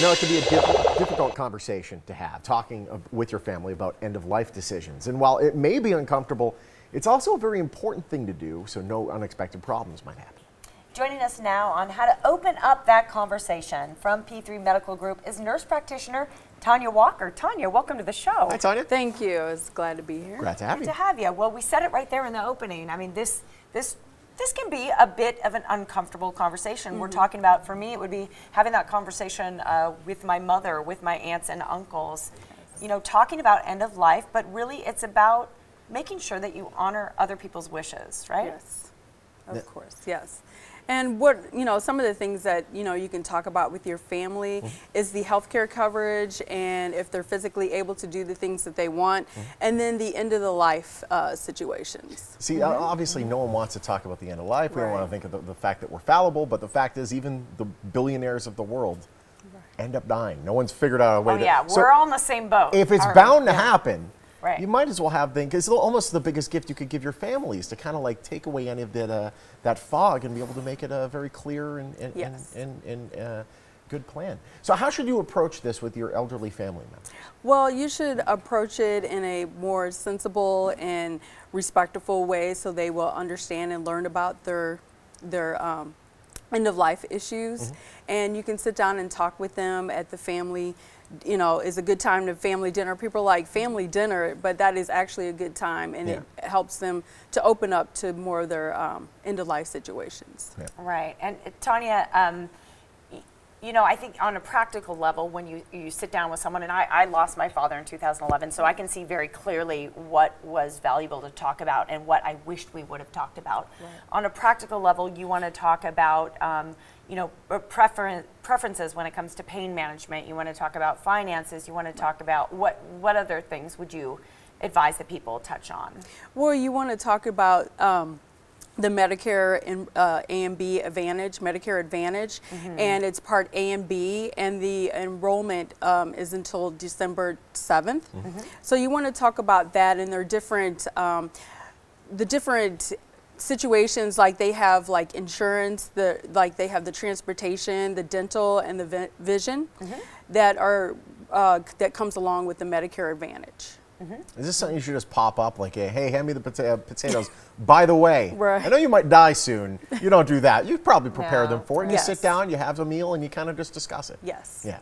You know, it can be a difficult conversation to have, talking with your family about end-of-life decisions. And while it may be uncomfortable, it's also a very important thing to do so no unexpected problems might happen. Joining us now on how to open up that conversation from P3 Medical Group is nurse practitioner Tanya Walker. Tanya, welcome to the show. Hi, Tanya. Thank you. I was glad to be here. Glad to have you. Good to have you. Well, we said it right there in the opening. I mean, this can be a bit of an uncomfortable conversation. We're talking about, for me, it would be having that conversation with my mother, with my aunts and uncles, you know, talking about end of life, but really it's about making sure that you honor other people's wishes, right? Yes, of course, yes. And what, you know, some of the things that, you know, you can talk about with your family is the healthcare coverage and if they're physically able to do the things that they want, and then the end of the life situations. See, obviously no one wants to talk about the end of life. We don't want to think of the fact that we're fallible, but the fact is even the billionaires of the world end up dying. No one's figured out a way to... Yeah, we're all in the same boat. If it's bound to happen, right, you might as well have things, because it's almost the biggest gift you could give your families, to kind of like take away any of that fog and be able to make it a very clear and good plan. So how should you approach this with your elderly family members? Well, you should approach it in a more sensible and respectful way so they will understand and learn about their end of life issues. And you can sit down and talk with them at the family. You know, is a good time to family dinner. People like family dinner, but that is actually a good time, and it helps them to open up to more of their end-of-life situations. Right, and Tanya, you know, I think on a practical level, when you sit down with someone, and I lost my father in 2011, so I can see very clearly what was valuable to talk about and what I wished we would have talked about. Right. On a practical level, you want to talk about you know, preferences when it comes to pain management. You want to talk about finances. You want to talk about what other things would you advise that people touch on? Well, you want to talk about the Medicare and A and B Advantage, Medicare Advantage, and it's Part A and B, and the enrollment is until December 7th. So you want to talk about that, and there are different, the different situations, like they have like insurance, like they have the transportation, the dental, and the vision that are that comes along with the Medicare Advantage. Is this something you should just pop up like, hey, hand me the potatoes? By the way, right, I know you might die soon. You don't do that. You probably prepare them for it. And you sit down, you have a meal, and you kind of just discuss it. Yes. Yeah.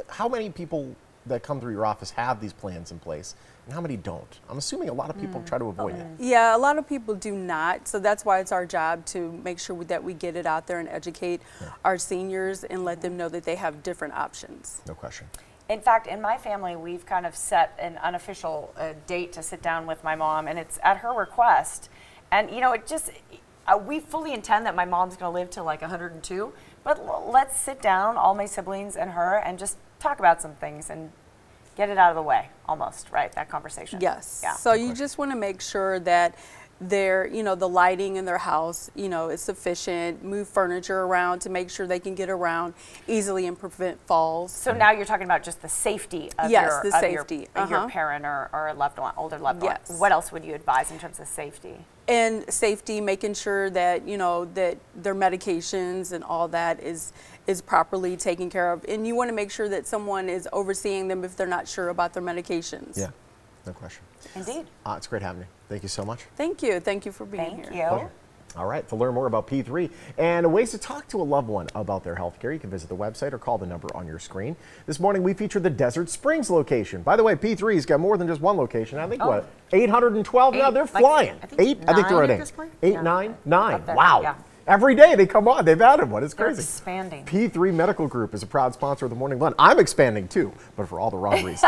How many people that come through your office have these plans in place, and how many don't? I'm assuming a lot of people try to avoid it. Yeah, a lot of people do not, so that's why it's our job to make sure that we get it out there and educate our seniors and let them know that they have different options. No question. In fact, in my family, we've kind of set an unofficial date to sit down with my mom, and it's at her request. And you know, it just, we fully intend that my mom's going to live to like 102, but let's sit down, all my siblings and her, and just talk about some things and get it out of the way, almost, right? That conversation. Yes. Yeah. So you just want to make sure that you know, the lighting in their house, you know, is sufficient. Move furniture around to make sure they can get around easily and prevent falls. So now you're talking about just the safety of your parent or a loved one, older loved one. What else would you advise in terms of safety? And safety, making sure that, you know, that their medications and all that is properly taken care of. And you want to make sure that someone is overseeing them if they're not sure about their medications. Yeah, no question. Indeed. It's great having you. Thank you so much. Thank you. Thank you for being here. Thank you. Pleasure. All right, to learn more about P3 and ways to talk to a loved one about their health care, you can visit the website or call the number on your screen. This morning we featured the Desert Springs location. By the way, P3's got more than just one location. I think, what, 812 now? They're flying. I think they're at 8. 8, 9? Wow. Yeah. Every day they come on. They've added one. It's crazy. They're expanding. P3 Medical Group is a proud sponsor of the Morning Blend. I'm expanding too, but for all the wrong reasons.